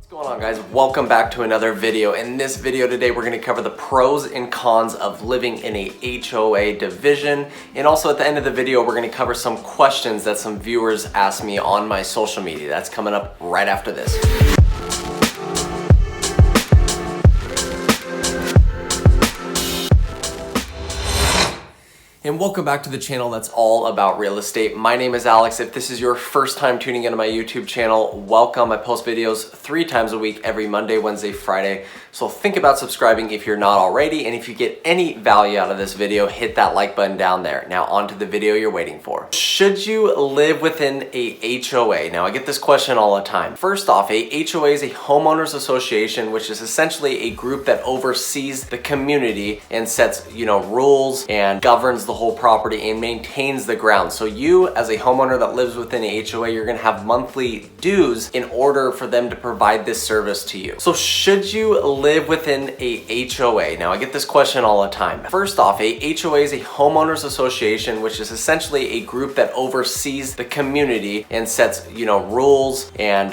What's going on, guys? Welcome back to another video. In this video today, we're going to cover the pros and cons of living in a HOA division. And also at the end of the video, we're going to cover some questions that some viewers asked me on my social media. That's coming up right after this. And welcome back to the channel that's all about real estate. My name is Alex. If this is your first time tuning into my YouTube channel, welcome. I post videos 3 times a week, every Monday, Wednesday, Friday. So think about subscribing if you're not already. And if you get any value out of this video, hit that like button down there. Now on to the video you're waiting for. Should you live within a HOA? Now I get this question all the time. First off, a HOA is a homeowners association, which is essentially a group that oversees the community and sets, rules and governs the whole property and maintains the grounds. So you, as a homeowner that lives within a HOA, you're gonna have monthly dues in order for them to provide this service to you. So should you live within a HOA? Now I get this question all the time. First off, a HOA is a homeowners association, which is essentially a group that oversees the community and sets, rules and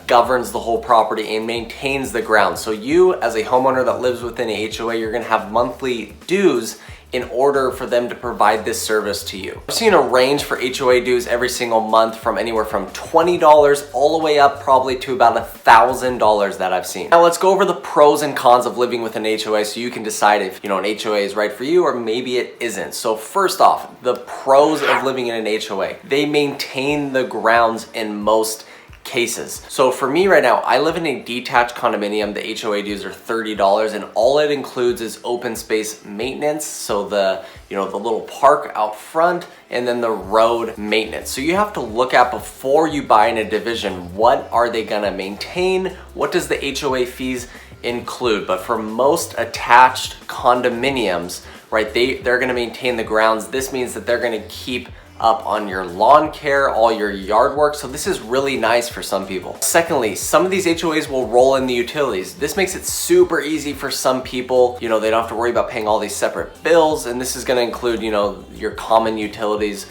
governs the whole property and maintains the grounds. So you, as a homeowner that lives within a HOA, you're gonna have monthly dues in order for them to provide this service to you. I've seen a range for HOA dues every single month from anywhere from $20 all the way up probably to about $1,000 that I've seen. Now let's go over the pros and cons of living with an HOA so you can decide if an HOA is right for you or maybe it isn't. So first off, the pros of living in an HOA. They maintain the grounds in most cases. So for me right now, I live in a detached condominium. The HOA dues are $30 and all it includes is open space maintenance. So the little park out front and then the road maintenance. So you have to look at before you buy in a division, what are they gonna maintain? What does the HOA fees include? But for most attached condominiums, right, they're gonna maintain the grounds. This means that they're gonna keep up on your lawn care, all your yard work. So this is really nice for some people. Secondly, some of these HOAs will roll in the utilities. This makes it super easy for some people. They don't have to worry about paying all these separate bills. And this is gonna include, your common utilities,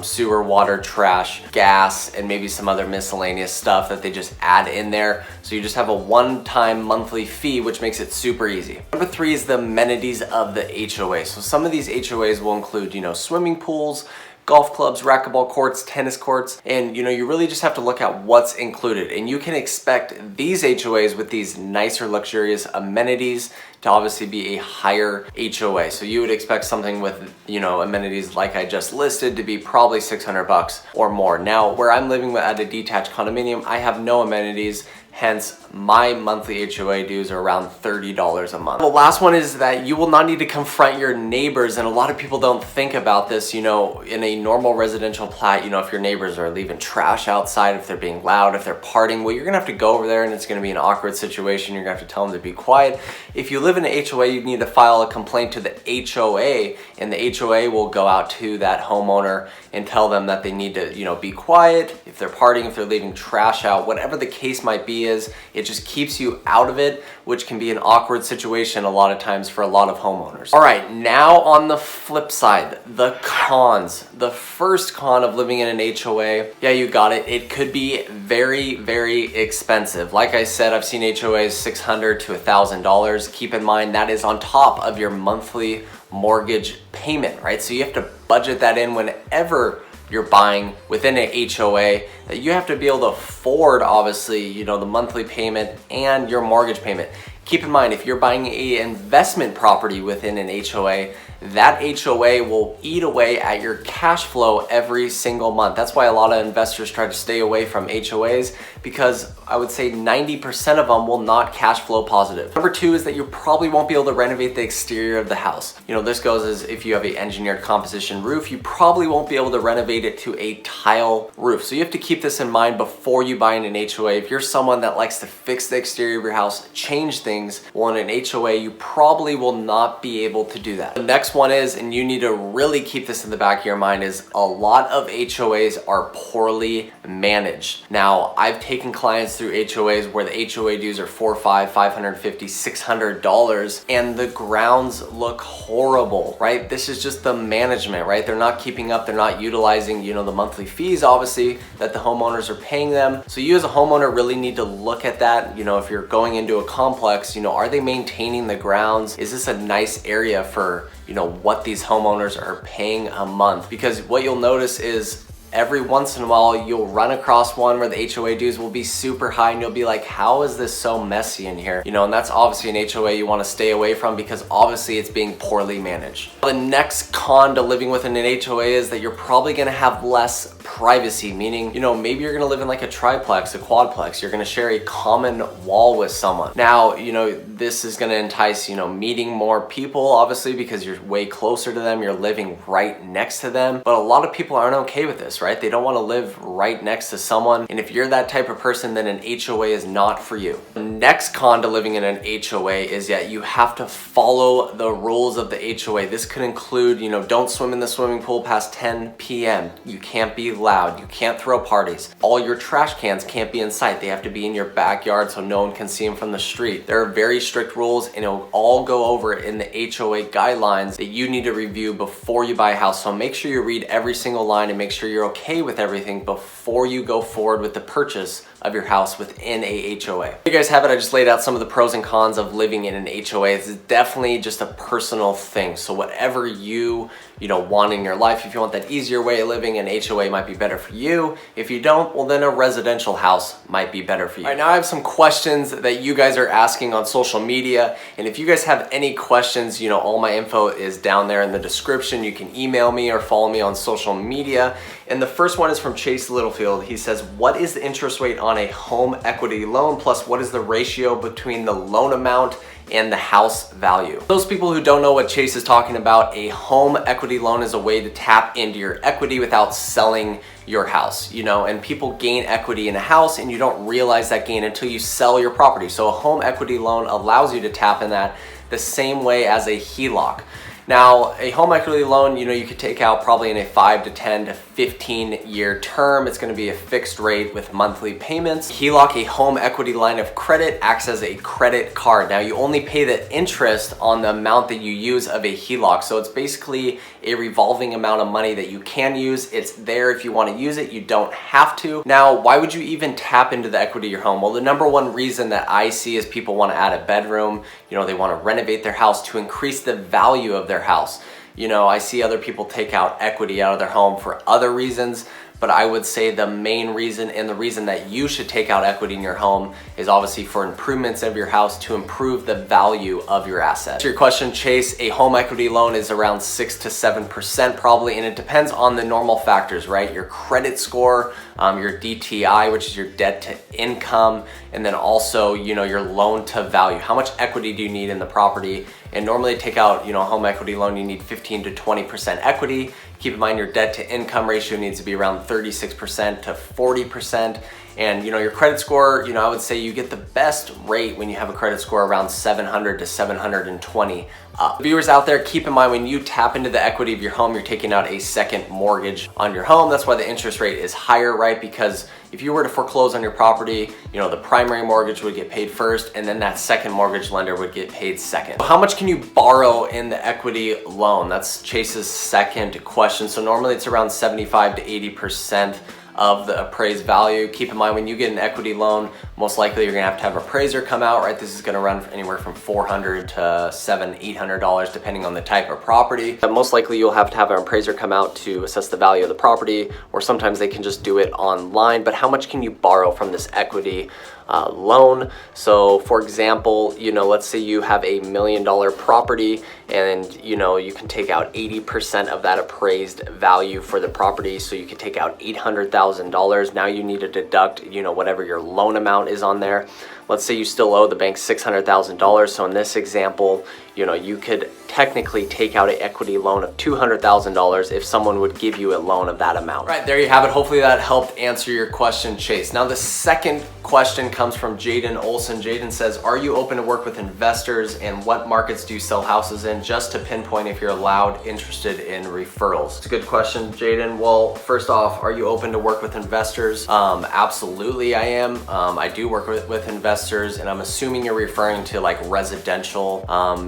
sewer, water, trash, gas, and maybe some other miscellaneous stuff that they just add in there. So you just have a one-time monthly fee, which makes it super easy. Number 3 is the amenities of the HOA. So some of these HOAs will include, swimming pools, golf clubs, racquetball courts, tennis courts, and you really just have to look at what's included. And you can expect these HOAs with these nicer, luxurious amenities to obviously be a higher HOA. So you would expect something with, amenities like I just listed to be probably $600 or more. Now, where I'm living at a detached condominium, I have no amenities. Hence, my monthly HOA dues are around $30 a month. The last one is that you will not need to confront your neighbors, and a lot of people don't think about this, in a normal residential plat, if your neighbors are leaving trash outside, if they're being loud, if they're partying, well, you're gonna have to go over there and it's gonna be an awkward situation. You're gonna have to tell them to be quiet. If you live in an HOA, you need to file a complaint to the HOA, and the HOA will go out to that homeowner and tell them that they need to, be quiet. If they're partying, if they're leaving trash out, whatever the case might be, it just keeps you out of it, which can be an awkward situation a lot of times for a lot of homeowners. All right, now on the flip side, the cons. The first con of living in an HOA, yeah, you got it. It could be very, very expensive. Like I said, I've seen HOAs $600 to $1,000. Keep in mind that is on top of your monthly mortgage payment, right? So you have to budget that in whenever you're buying within a HOA, that you have to be able to afford, obviously, the monthly payment and your mortgage payment. Keep in mind, if you're buying an investment property within an HOA, that HOA will eat away at your cash flow every single month. That's why a lot of investors try to stay away from HOAs, because I would say 90% of them will not cash flow positive. Number 2 is that you probably won't be able to renovate the exterior of the house. This goes as if you have an engineered composition roof, you probably won't be able to renovate it to a tile roof. So you have to keep this in mind before you buy in an HOA. If you're someone that likes to fix the exterior of your house, change things, things. Well, in an HOA, you probably will not be able to do that. The next one is, and you need to really keep this in the back of your mind, is a lot of HOAs are poorly managed. Now, I've taken clients through HOAs where the HOA dues are $400, $500, $550, $600, and the grounds look horrible, right? This is just the management, right? They're not keeping up, they're not utilizing, you know, the monthly fees, obviously, that the homeowners are paying them. So you as a homeowner really need to look at that. You know, if you're going into a complex, you know, are they maintaining the grounds? Is this a nice area for, you know, what these homeowners are paying a month? Because what you'll notice is every once in a while you'll run across one where the HOA dues will be super high and you'll be like, how is this so messy in here? You know, and that's obviously an HOA you want to stay away from because obviously it's being poorly managed. The next con to living within an HOA is that you're probably going to have less privacy, meaning, you know, maybe you're going to live in like a triplex, a quadplex, you're going to share a common wall with someone. Now, you know, this is going to entice, you know, meeting more people, obviously, because you're way closer to them, you're living right next to them. But a lot of people aren't okay with this, right? They don't want to live right next to someone. And if you're that type of person, then an HOA is not for you. The next con to living in an HOA is that you have to follow the rules of the HOA. This could include, you know, don't swim in the swimming pool past 10 p.m. You can't be loud. You can't throw parties. All your trash cans can't be in sight. They have to be in your backyard so no one can see them from the street. There are very strict rules and it'll all go over in the HOA guidelines that you need to review before you buy a house. So make sure you read every single line and make sure you're okay with everything before you go forward with the purchase of your house within a HOA. There you guys have it. I just laid out some of the pros and cons of living in an HOA. It's definitely just a personal thing. So whatever you want in your life, if you want that easier way of living, an HOA might be better for you. If you don't, well then a residential house might be better for you. All right, now I have some questions that you guys are asking on social media. And if you guys have any questions, you know, all my info is down there in the description. You can email me or follow me on social media. And the first one is from Chase Littlefield. He says, what is the interest rate on a home equity loan? Plus, what is the ratio between the loan amount and the house value? Those people who don't know what Chase is talking about, a home equity loan is a way to tap into your equity without selling your house, you know, and people gain equity in a house and you don't realize that gain until you sell your property. So a home equity loan allows you to tap in that the same way as a HELOC. Now, a home equity loan, you know, you could take out probably in a 5 to 10 to 15 year term. It's going to be a fixed rate with monthly payments. HELOC, a home equity line of credit, acts as a credit card. Now, you only pay the interest on the amount that you use of a HELOC. So it's basically a revolving amount of money that you can use. It's there if you want to use it. You don't have to. Now, why would you even tap into the equity of your home? Well, the number one reason that I see is people want to add a bedroom. You know, they want to renovate their house to increase the value of their house. You know, I see other people take out equity out of their home for other reasons, but I would say the main reason and the reason that you should take out equity in your home is obviously for improvements of your house to improve the value of your asset. To your question, Chase, a home equity loan is around 6 to 7% probably, and it depends on the normal factors, right? Your credit score, your DTI, which is your debt to income, and then also, you know, your loan to value. How much equity do you need in the property? And normally to take out, you know, a home equity loan, you need 15 to 20% equity. Keep in mind your debt to income ratio needs to be around 36% to 40%. And you know, your credit score, you know, I would say you get the best rate when you have a credit score around 700 to 720 up. Viewers out there, keep in mind when you tap into the equity of your home, you're taking out a second mortgage on your home. That's why the interest rate is higher, right? Because if you were to foreclose on your property, you know, the primary mortgage would get paid first and then that second mortgage lender would get paid second. So how much can you borrow in the equity loan? That's Chase's second question. So normally it's around 75 to 80% of the appraised value. Keep in mind when you get an equity loan, most likely you're gonna have an appraiser come out, right? This is gonna run anywhere from $400 to $700, $800 depending on the type of property. But most likely you'll have an appraiser come out to assess the value of the property, or sometimes they can just do it online. But how much can you borrow from this equity loan? So for example, you know, let's say you have $1 million property and you know, you can take out 80% of that appraised value for the property. So you can take out $800,000. Now you need to deduct, you know, whatever your loan amount is on there. Let's say you still owe the bank $600,000. So in this example, you know, you could technically take out an equity loan of $200,000 if someone would give you a loan of that amount. Right, there you have it. Hopefully that helped answer your question, Chase. Now the second question comes from Jaden Olson. Jaden says, are you open to work with investors, and what markets do you sell houses in? Just to pinpoint if you're allowed interested in referrals. It's a good question, Jaden. Well, first off, are you open to work with investors? Absolutely I am. I do work with investors, and I'm assuming you're referring to like residential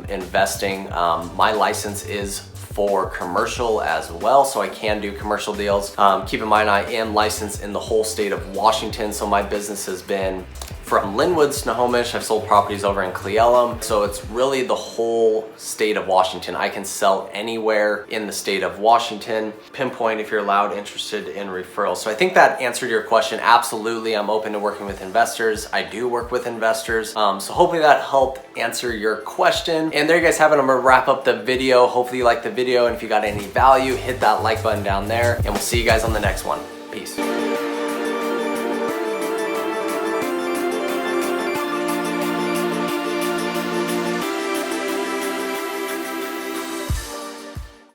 investing. My license is for commercial as well, so I can do commercial deals. Keep in mind, I am licensed in the whole state of Washington, so my business has been from Lynnwood, Snohomish. I've sold properties over in Kiel, so it's really the whole state of Washington. I can sell anywhere in the state of Washington. Pinpoint if you're allowed interested in referrals. So I think that answered your question. Absolutely, I'm open to working with investors. I do work with investors. So hopefully that helped answer your question. And there you guys have it. I'm gonna wrap up the video. Hopefully you liked the video, and if you got any value, hit that like button down there, and we'll see you guys on the next one. Peace.